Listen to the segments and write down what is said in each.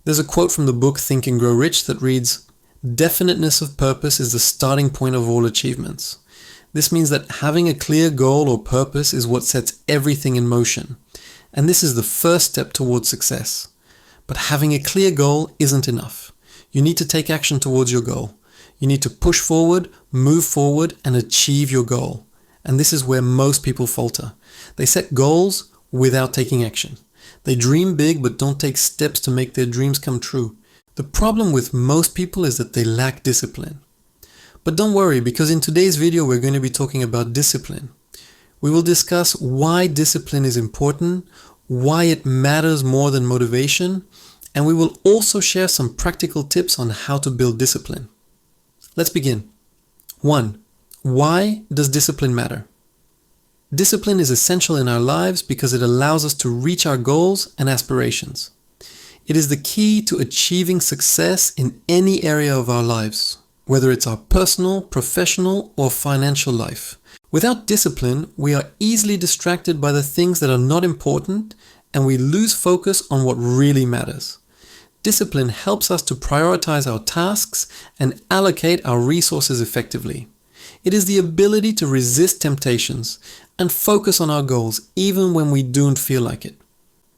There's a quote from the book Think and Grow Rich that reads, "Definiteness of purpose is the starting point of all achievements." This means that having a clear goal or purpose is what sets everything in motion. And this is the first step towards success. But having a clear goal isn't enough. You need to take action towards your goal. You need to push forward, move forward, and achieve your goal. And this is where most people falter. They set goals without taking action. They dream big but don't take steps to make their dreams come true. The problem with most people is that they lack discipline. But don't worry, because in today's video we're going to be talking about discipline. We will discuss why discipline is important, why it matters more than motivation, and we will also share some practical tips on how to build discipline. Let's begin. 1. Why does discipline matter? Discipline is essential in our lives because it allows us to reach our goals and aspirations. It is the key to achieving success in any area of our lives, whether it's our personal, professional, or financial life. Without discipline, we are easily distracted by the things that are not important, and we lose focus on what really matters. Discipline helps us to prioritize our tasks and allocate our resources effectively. It is the ability to resist temptations and focus on our goals even when we don't feel like it.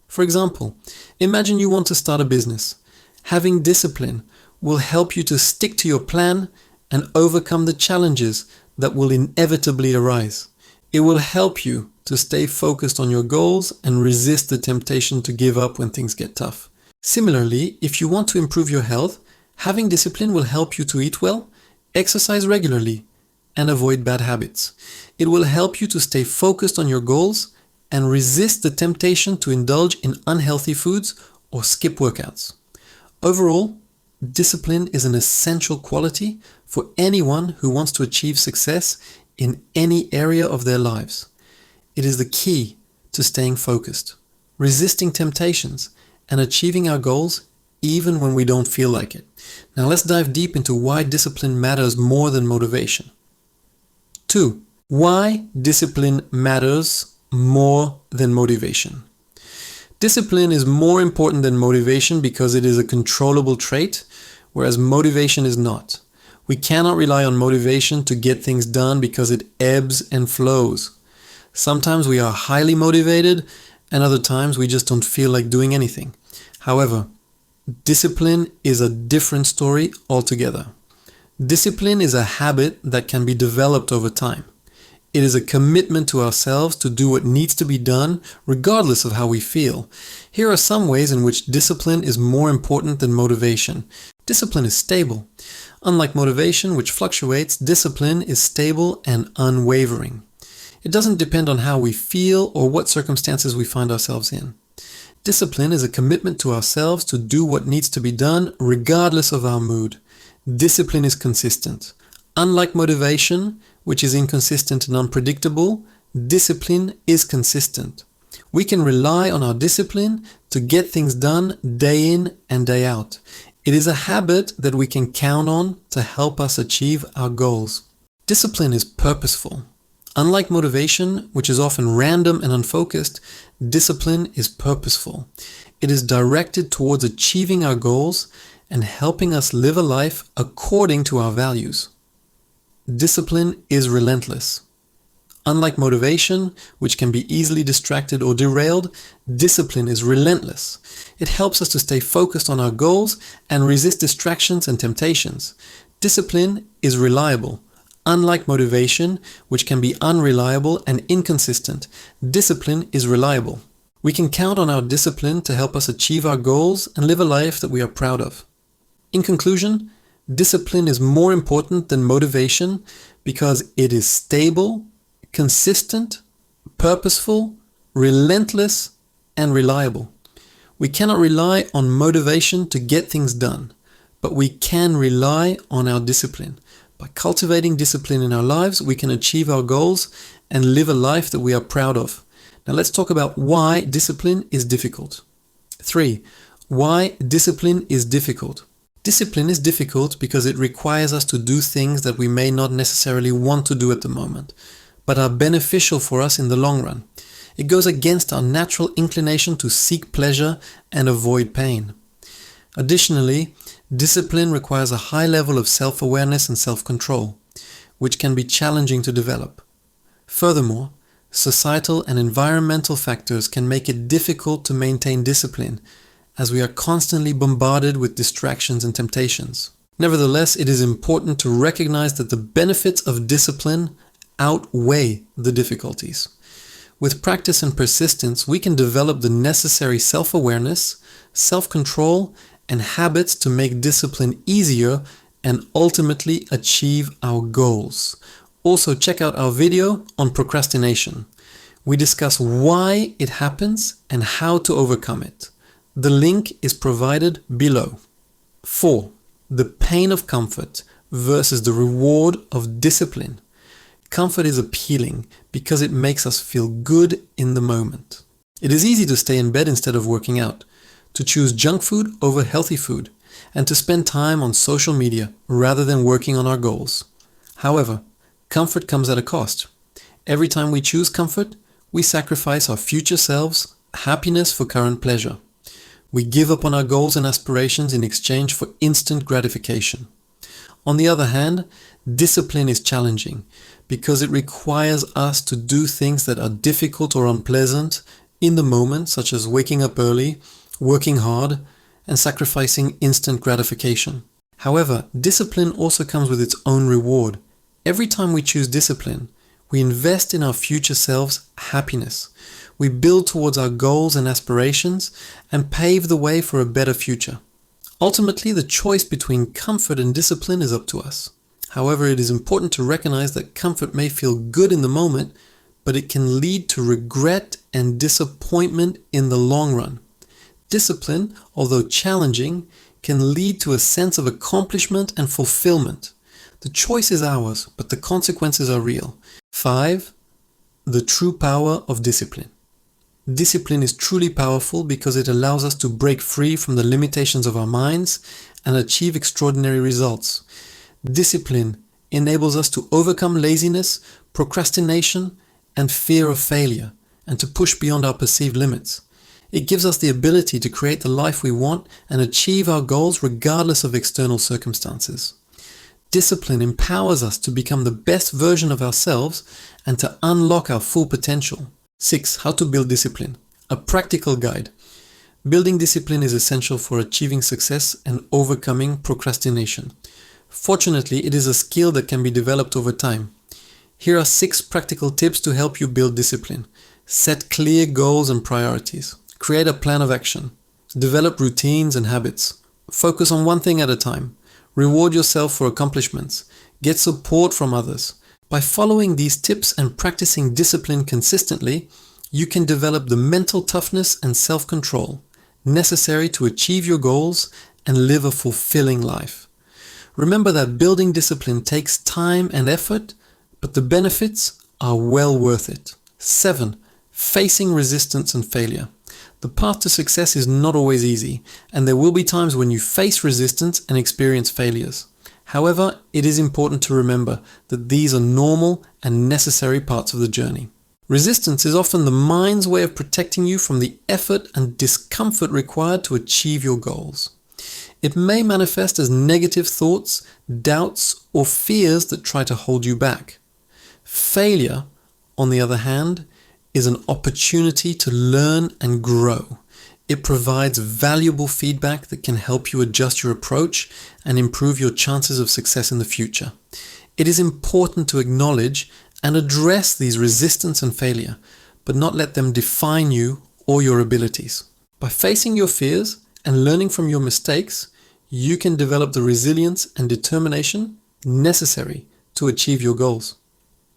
For example, imagine you want to start a business. Having discipline will help you to stick to your plan and overcome the challenges that will inevitably arise. It will help you to stay focused on your goals and resist the temptation to give up when things get tough. Similarly, if you want to improve your health, having discipline will help you to eat well, exercise regularly, and avoid bad habits. It will help you to stay focused on your goals and resist the temptation to indulge in unhealthy foods or skip workouts. Overall, discipline is an essential quality for anyone who wants to achieve success in any area of their lives. It is the key to staying focused, resisting temptations, and achieving our goals even when we don't feel like it. Now let's dive deep into why discipline matters more than motivation. 2. Why discipline matters more than motivation. Discipline is more important than motivation because it is a controllable trait, whereas motivation is not. We cannot rely on motivation to get things done because it ebbs and flows. Sometimes we are highly motivated, and other times we just don't feel like doing anything. However, discipline is a different story altogether. Discipline is a habit that can be developed over time. It is a commitment to ourselves to do what needs to be done regardless of how we feel. Here are some ways in which discipline is more important than motivation. Discipline is stable. Unlike motivation, which fluctuates, discipline is stable and unwavering. It doesn't depend on how we feel or what circumstances we find ourselves in. Discipline is a commitment to ourselves to do what needs to be done regardless of our mood. Discipline is consistent. Unlike motivation, which is inconsistent and unpredictable, discipline is consistent. We can rely on our discipline to get things done day in and day out. It is a habit that we can count on to help us achieve our goals. Discipline is purposeful. Unlike motivation, which is often random and unfocused, discipline is purposeful. It is directed towards achieving our goals and helping us live a life according to our values. Discipline is relentless. Unlike motivation, which can be easily distracted or derailed, discipline is relentless. It helps us to stay focused on our goals and resist distractions and temptations. Discipline is reliable. Unlike motivation, which can be unreliable and inconsistent, discipline is reliable. We can count on our discipline to help us achieve our goals and live a life that we are proud of. In conclusion, discipline is more important than motivation because it is stable, consistent, purposeful, relentless, and reliable. We cannot rely on motivation to get things done, but we can rely on our discipline. By cultivating discipline in our lives, we can achieve our goals and live a life that we are proud of. Now let's talk about why discipline is difficult. 3. Why discipline is difficult. Discipline is difficult because it requires us to do things that we may not necessarily want to do at the moment, but are beneficial for us in the long run. It goes against our natural inclination to seek pleasure and avoid pain. Additionally, discipline requires a high level of self-awareness and self-control, which can be challenging to develop. Furthermore, societal and environmental factors can make it difficult to maintain discipline, as we are constantly bombarded with distractions and temptations. Nevertheless, it is important to recognize that the benefits of discipline outweigh the difficulties. With practice and persistence, we can develop the necessary self-awareness, self-control, and habits to make discipline easier and ultimately achieve our goals. Also, check out our video on procrastination. We discuss why it happens and how to overcome it. The link is provided below. 4. The pain of comfort versus the reward of discipline. Comfort is appealing because it makes us feel good in the moment. It is easy to stay in bed instead of working out, to choose junk food over healthy food, and to spend time on social media rather than working on our goals. However, comfort comes at a cost. Every time we choose comfort, we sacrifice our future selves' happiness for current pleasure. We give up on our goals and aspirations in exchange for instant gratification. On the other hand, discipline is challenging because it requires us to do things that are difficult or unpleasant in the moment, such as waking up early, working hard, and sacrificing instant gratification. However, discipline also comes with its own reward. Every time we choose discipline, we invest in our future selves' happiness. We build towards our goals and aspirations and pave the way for a better future. Ultimately, the choice between comfort and discipline is up to us. However, it is important to recognize that comfort may feel good in the moment, but it can lead to regret and disappointment in the long run. Discipline, although challenging, can lead to a sense of accomplishment and fulfillment. The choice is ours, but the consequences are real. 5. The true power of discipline. Discipline is truly powerful because it allows us to break free from the limitations of our minds and achieve extraordinary results. Discipline enables us to overcome laziness, procrastination, and fear of failure, and to push beyond our perceived limits. It gives us the ability to create the life we want and achieve our goals regardless of external circumstances. Discipline empowers us to become the best version of ourselves and to unlock our full potential. 6. How to build discipline. A practical guide. Building discipline is essential for achieving success and overcoming procrastination. Fortunately, it is a skill that can be developed over time. Here are 6 practical tips to help you build discipline. Set clear goals and priorities. Create a plan of action. Develop routines and habits. Focus on one thing at a time. Reward yourself for accomplishments. Get support from others. By following these tips and practicing discipline consistently, you can develop the mental toughness and self-control necessary to achieve your goals and live a fulfilling life. Remember that building discipline takes time and effort, but the benefits are well worth it. 7. Facing resistance and failure. The path to success is not always easy, and there will be times when you face resistance and experience failures. However, it is important to remember that these are normal and necessary parts of the journey. Resistance is often the mind's way of protecting you from the effort and discomfort required to achieve your goals. It may manifest as negative thoughts, doubts, or fears that try to hold you back. Failure, on the other hand, is an opportunity to learn and grow. It provides valuable feedback that can help you adjust your approach and improve your chances of success in the future. It is important to acknowledge and address these resistance and failure, but not let them define you or your abilities. By facing your fears and learning from your mistakes, you can develop the resilience and determination necessary to achieve your goals.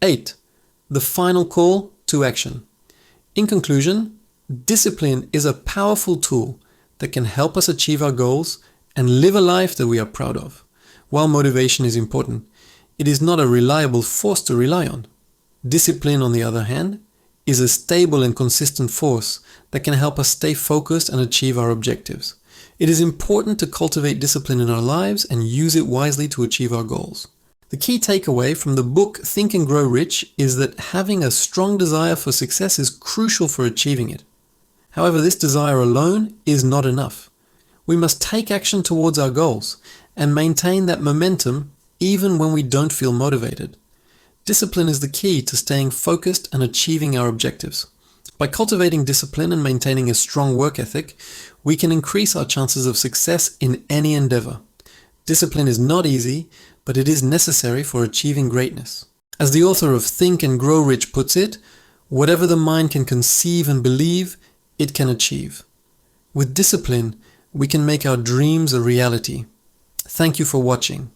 8. The final call to action. In conclusion, discipline is a powerful tool that can help us achieve our goals and live a life that we are proud of. While motivation is important, it is not a reliable force to rely on. Discipline, on the other hand, is a stable and consistent force that can help us stay focused and achieve our objectives. It is important to cultivate discipline in our lives and use it wisely to achieve our goals. The key takeaway from the book Think and Grow Rich is that having a strong desire for success is crucial for achieving it. However, this desire alone is not enough. We must take action towards our goals and maintain that momentum even when we don't feel motivated. Discipline is the key to staying focused and achieving our objectives. By cultivating discipline and maintaining a strong work ethic, we can increase our chances of success in any endeavor. Discipline is not easy, but it is necessary for achieving greatness. As the author of Think and Grow Rich puts it, whatever the mind can conceive and believe, it can achieve. With discipline, we can make our dreams a reality. Thank you for watching.